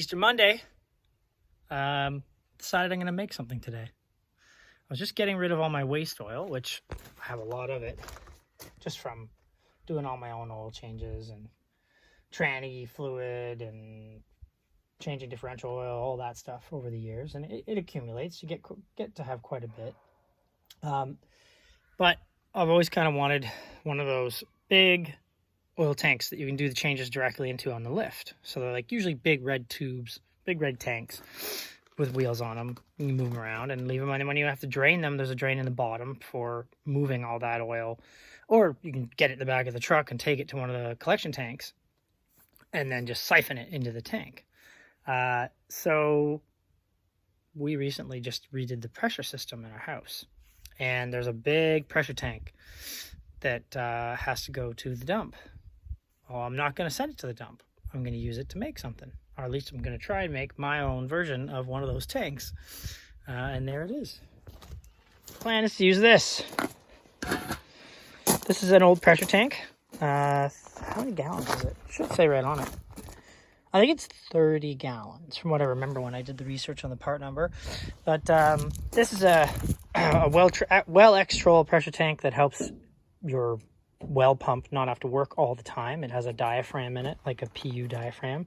Easter Monday, decided I'm going to make something today. I was just getting rid of all my waste oil, which I have a lot of it, just from doing all my own oil changes and tranny fluid and changing differential oil, all that stuff over the years, and it accumulates. You get to have quite a bit. But I've always kind of wanted one of those big oil tanks that you can do the changes directly into on the lift. So they're like usually big red tubes, big red tanks with wheels on them. You can move them around and leave them. And when you have to drain them, there's a drain in the bottom for moving all that oil. Or you can get it in the back of the truck and take it to one of the collection tanks and then just siphon it into the tank. So we recently just redid the pressure system in our house. And there's a big pressure tank that has to go to the dump. Well, I'm not going to send it to the dump. I'm going to use it to make something. Or at least I'm going to try and make my own version of one of those tanks. And there it is. The plan is to use this. This is an old pressure tank. How many gallons is it? Should say right on it. I think it's 30 gallons from what I remember when I did the research on the part number. But this is a Well-X pressure tank that helps your well pump not have to work all the time. It has a diaphragm in it, like a PU diaphragm.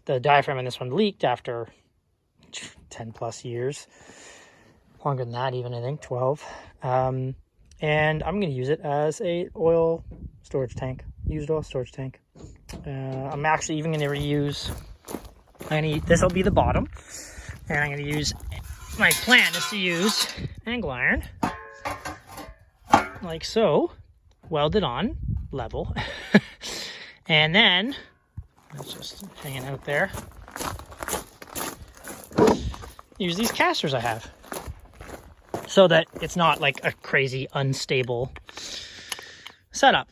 The diaphragm in this one leaked after 10 plus years. Longer than that even, I think, 12. And I'm going to use it as a oil storage tank, used oil storage tank. I'm actually even going to reuse, this will be the bottom, and I'm going to use, my plan is to use angle iron, like so, welded on, level, and then, it's just hanging out there, use these casters I have, so that it's not like a crazy unstable setup.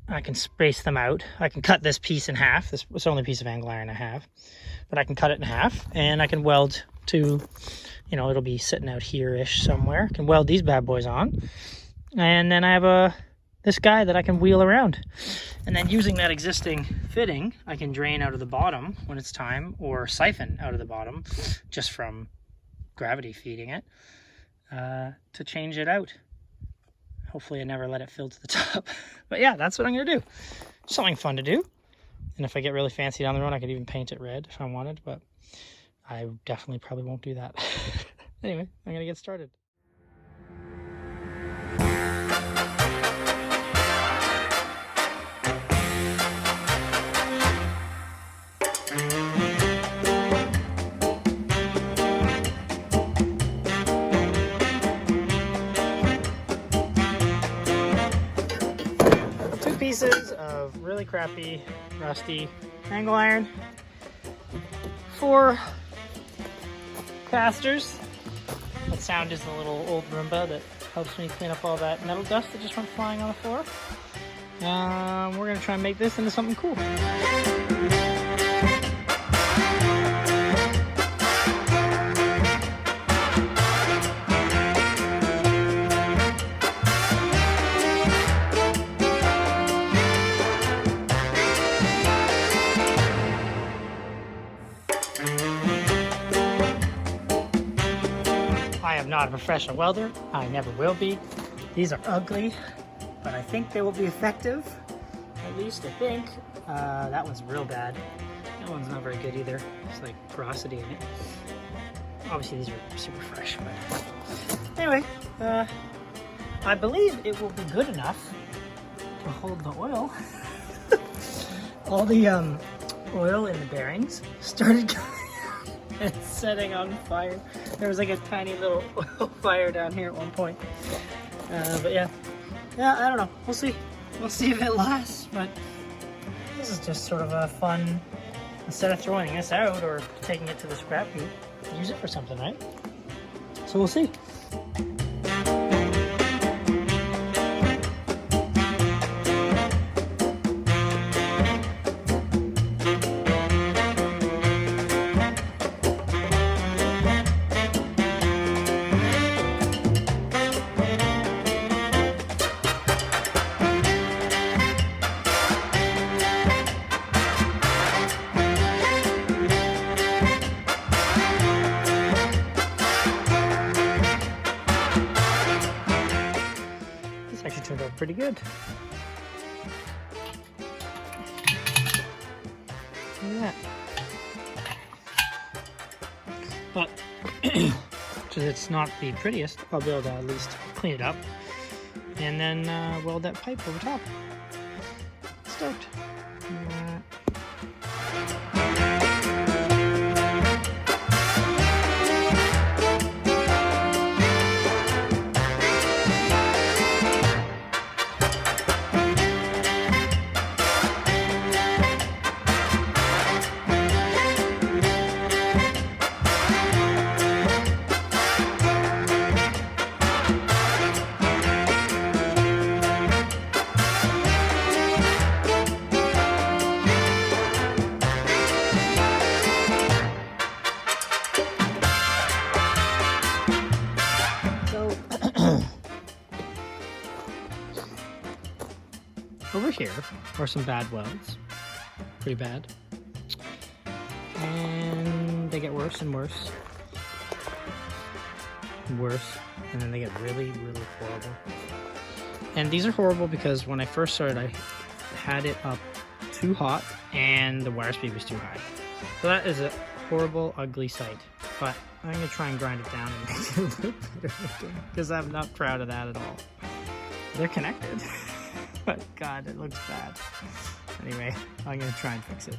I can space them out. I can cut this piece in half. This was the only piece of angle iron I have. But I can cut it in half, and I can weld to, it'll be sitting out here-ish somewhere. I can weld these bad boys on. And then I have this guy that I can wheel around. And then using that existing fitting, I can drain out of the bottom when it's time, or siphon out of the bottom, just from gravity feeding it, to change it out. Hopefully I never let it fill to the top. But yeah, that's what I'm going to do. Something fun to do. And if I get really fancy down the road, I could even paint it red if I wanted. But I definitely probably won't do that. Anyway, I'm going to get started. Pieces of really crappy, rusty angle iron, 4 casters. That sound is the little old Roomba that helps me clean up all that metal dust that just went flying on the floor. We're going to try and make this into something cool. I am not a professional welder. I never will be. These are ugly, but I think they will be effective. At least I think. That one's real bad. That one's not very good either. There's like porosity in it. Obviously these are super fresh, but anyway, I believe it will be good enough to hold the oil. All the oil in the bearings started and setting on fire. There was like a tiny little oil fire down here at one point. But yeah, I don't know. We'll see. We'll see if it lasts. But this is just sort of a fun, instead of throwing this out or taking it to the scrap heap, use it for something, right? So we'll see. pretty good. Look at that. But since it's not the prettiest, I'll be able to at least clean it up and then weld that pipe over top. Stoked. Over here are some bad welds, pretty bad, and they get worse and worse, and worse, and then they get really, really horrible. And these are horrible because when I first started, I had it up too hot and the wire speed was too high. So that is a horrible, ugly sight, but I'm gonna try and grind it down and make it a little better looking because I'm not proud of that at all. They're connected. But God, it looks bad. Anyway, I'm gonna try and fix it.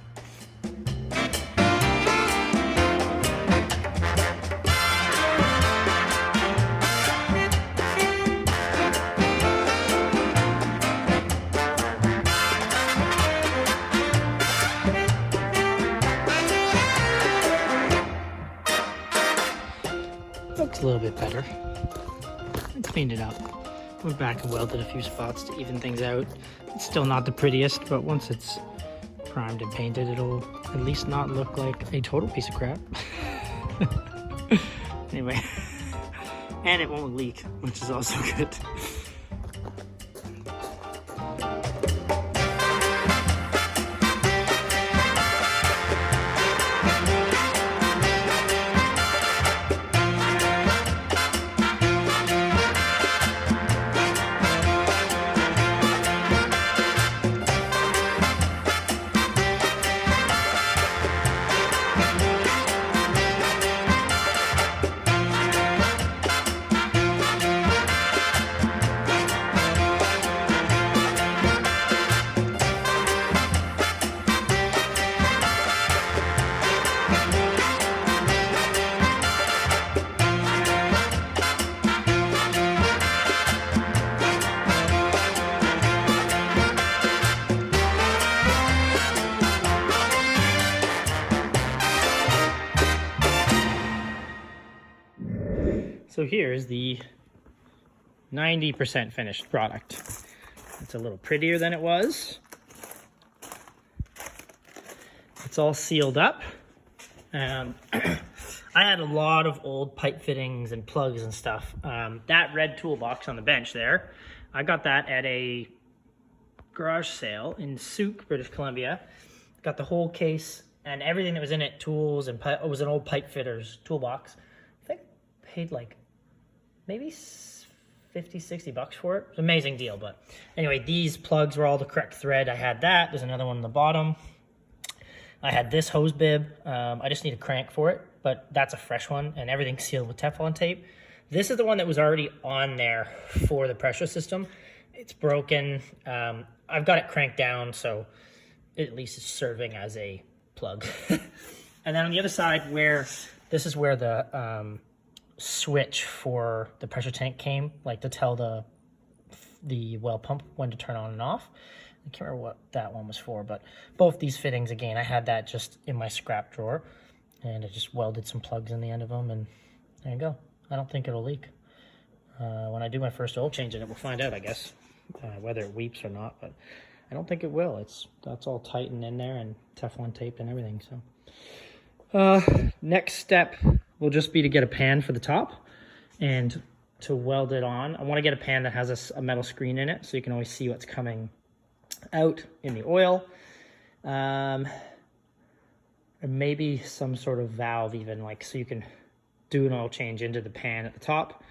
Looks a little bit better. I cleaned it up. Went back and welded a few spots to even things out. It's still not the prettiest, but once it's primed and painted, it'll at least not look like a total piece of crap. Anyway, and it won't leak, which is also good. So here's the 90% finished product. It's a little prettier than it was. It's all sealed up. I had a lot of old pipe fittings and plugs and stuff. That red toolbox on the bench there, I got that at a garage sale in Souk, British Columbia. Got the whole case and everything that was in it, tools and it was an old pipe fitter's toolbox. I think I paid like maybe 50, 60 bucks for it. It was an amazing deal, but anyway, these plugs were all the correct thread. I had that. There's another one on the bottom. I had this hose bib. I just need a crank for it, but that's a fresh one, and everything's sealed with Teflon tape. This is the one that was already on there for the pressure system. It's broken. I've got it cranked down, so it at least it's serving as a plug. And then on the other side, this is where the switch for the pressure tank came, like to tell the well pump when to turn on and off. I can't remember what that one was for, but both these fittings, again, I had that just in my scrap drawer, and I just welded some plugs in the end of them, and there you go. I don't think it'll leak. When I do my first oil change in it, we'll find out, I guess, whether it weeps or not, but I don't think it will. That's all tightened in there and Teflon taped and everything. So next step will just be to get a pan for the top and to weld it on. I want to get a pan that has a metal screen in it so you can always see what's coming out in the oil. And maybe some sort of valve even, like so you can do an oil change into the pan at the top,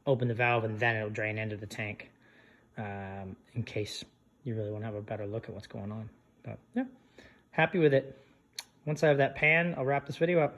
open the valve, and then it'll drain into the tank. in case you really want to have a better look at what's going on. But yeah, happy with it. Once I have that pan, I'll wrap this video up.